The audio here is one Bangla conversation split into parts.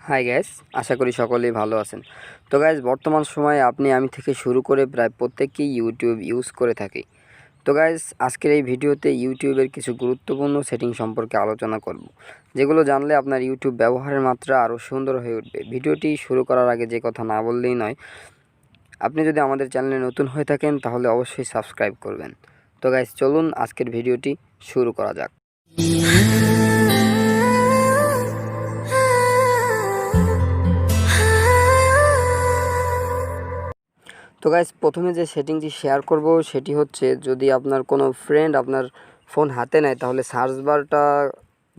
হাই গাইস, আশা করি সকলেই ভালো আছেন। তো গাইস, বর্তমান সময়ে আমি থেকে শুরু করে প্রায় প্রত্যেকেই ইউটিউব ইউজ করে থাকি। তো গাইস, আজকের এই ভিডিওতে ইউটিউবের কিছু গুরুত্বপূর্ণ সেটিং সম্পর্কে আলোচনা করব, যেগুলো জানলে আপনার ইউটিউব ব্যবহারের মাত্রা আরও সুন্দর হয়ে উঠবে। ভিডিওটি শুরু করার আগে যে কথা না বললেই নয়, আপনি যদি আমাদের চ্যানেলে নতুন হয়ে থাকেন তাহলে অবশ্যই সাবস্ক্রাইব করবেন। তো গাইস, চলুন আজকের ভিডিওটি শুরু করা যাক। তো গাইস, প্রথমে যে সেটিংটি শেয়ার করব সেটি হচ্ছে, যদি আপনার কোনো ফ্রেন্ড আপনার ফোন হাতে নেয় তাহলে সার্চ বারটা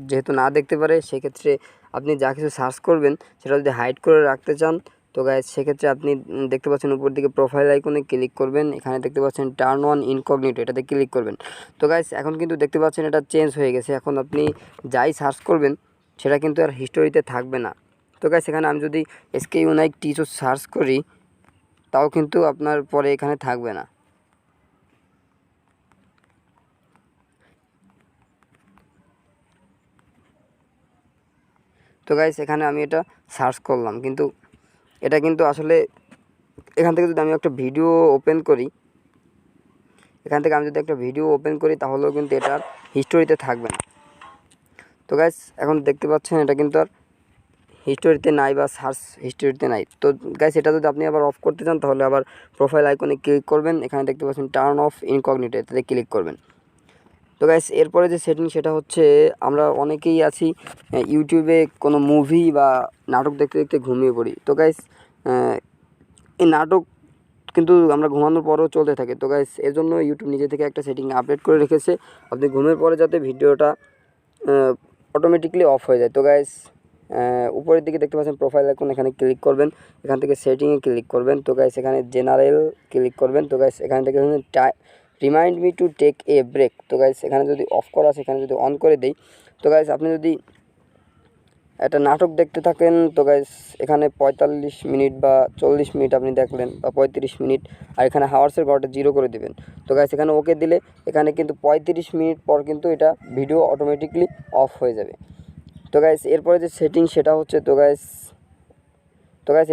যেহেতু না দেখতে পারে, সেক্ষেত্রে আপনি যা কিছু সার্চ করবেন সেটা যদি হাইড করে রাখতে চান, তো গাইস সেক্ষেত্রে আপনি দেখতে পাচ্ছেন উপর দিকে প্রোফাইল আইকনে ক্লিক করবেন। এখানে দেখতে পাচ্ছেন টার্ন অন ইনকগনিটো, এটাতে ক্লিক করবেন। তো গাইস, এখন কিন্তু দেখতে পাচ্ছেন এটা চেঞ্জ হয়ে গেছে। এখন আপনি যাই সার্চ করবেন সেটা কিন্তু আর হিস্টোরিতে থাকবে না। তো গাইস, এখানে আমি যদি এসকে ইউনাইক টিচও সার্চ করি তাও কিন্তু আপনার পরে এখানে থাকবে না। তো গাইস, এখানে আমি এটা সার্চ করলাম, কিন্তু এটা কিন্তু আসলে এখান থেকে যদি আমি একটা ভিডিও ওপেন করি তাহলেও কিন্তু এটা হিস্টোরিতে থাকবে না। তো গাইস, এখন দেখতে পাচ্ছেন এটা কিন্তু আর হিস্টোরিতে নাই বা সার্চ হিস্টোরিতে নাই। তো গাইস, এটা যদি আপনি আবার অফ করতে চান তাহলে আবার প্রোফাইল আইকনে ক্লিক করবেন। এখানে দেখতে পাচ্ছেন টার্ন অফ ইনকগনিটো, এটাতে ক্লিক করবেন। তো গাইস, এরপরে যে সেটিং সেটা হচ্ছে, আমরা অনেকেই আছি ইউটিউবে কোনো মুভি বা নাটক দেখতে দেখতে ঘুমিয়ে পড়ি। তো গাইস, এই নাটক কিন্তু আমরা ঘুমানোর পরেও চলতে থাকে। তো গাইস, এর জন্য ইউটিউব নিজে থেকে একটা সেটিং আপডেট করে রেখেছে, আপনি ঘুমের পরে যাতে ভিডিওটা অটোমেটিকলি অফ হয়ে যায়। তো গাইস, উপরের দিকে দেখতে পাচ্ছেন প্রোফাইল আইকন, এখানে ক্লিক করবেন। এখান থেকে সেটিংয়ে ক্লিক করবেন। তো গাইস, এখানে জেনারেল ক্লিক করবেন। তো গাইস, এখান থেকে remind me to take a break. তো গাইস, এখানে যদি অফ করা আছে, এখানে যদি অন করে দেই, তো গাইস আপনি যদি একটা নাটক দেখতে থাকেন, তো গাইস এখানে 45 মিনিট বা 40 মিনিট আপনি দেখলেন, বা 35 মিনিট, আর এখানে হাওয়ার্সের ঘরটা 0 করে দেবেন। তো গাইস, এখানে ওকে দিলে এখানে কিন্তু 35 মিনিট পর কিন্তু এটা ভিডিও অটোমেটিকলি অফ হয়ে যাবে। তো গাইস, এরপরে যে সেটিং সেটা হচ্ছে,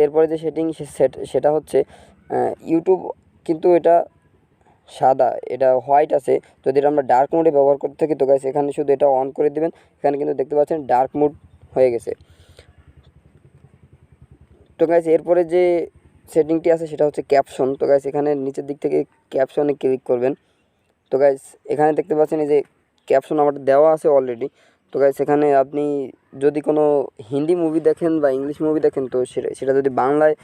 এরপরে যে সেটিং সেটা হচ্ছে, ইউটিউব কিন্তু এটা সাদা, এটা হোয়াইট আছে। যদি এটা আমরা ডার্ক মোডে ব্যবহার করতে থাকি, তো গাইস এখানে শুধু এটা অন করে দিবেন। এখানে কিন্তু দেখতে পাচ্ছেন ডার্ক মোড হয়ে গেছে। তো গাইস, এরপরে যে সেটিংটি আছে সেটা হচ্ছে ক্যাপশন। তো গাইস, এখানে নিচের দিক থেকে ক্যাপশনে ক্লিক করবেন। তো গাইস, এখানে দেখতে পাচ্ছেন এই যে ক্যাপশন আমার দেওয়া আছে অলরেডি। তো গাইস, এখানে আপনি যদি কোনো হিন্দি মুভি দেখেন বা ইংলিশ মুভি দেখেন, তো সেটা যদি বাংলায়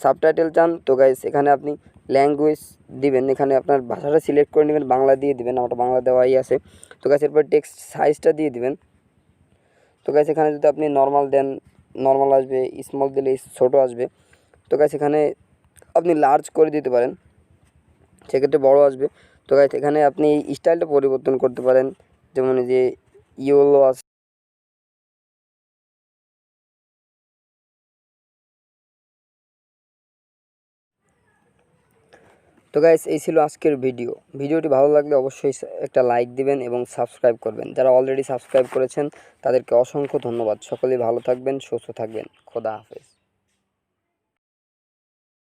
সাবটাইটেল চান, তো গাইস এখানে আপনি ল্যাঙ্গুয়েজ দিবেন। এখানে আপনার ভাষাটা সিলেক্ট করে নেবেন, বাংলা দিয়ে দিবেন, আমার বাংলা দেওয়াই আছে। তো গাইস, এরপর টেক্সট সাইজটা দিয়ে দিবেন। তো গাইস, এখানে যদি আপনি নর্মাল দেন, নর্মাল আসবে, স্মল দিলে ছোটো আসবে। তো গাইস, এখানে আপনি লার্জ করে দিতে পারেন, সেক্ষেত্রে বড় আসবে। তো গাইস, এখানে আপনি স্টাইলটা পরিবর্তন করতে পারেন, যেমন এই যে ইয়েলো আছে। তো গাইস, এই ছিল আজকের ভিডিওটি ভালো লাগলে অবশ্যই একটা লাইক দিবেন এবং সাবস্ক্রাইব করবেন। যারা অলরেডি সাবস্ক্রাইব করেছেন তাদেরকে অসংখ্য ধন্যবাদ। সকলেই ভালো থাকবেন, সুস্থ থাকবেন। খোদা হাফেজ।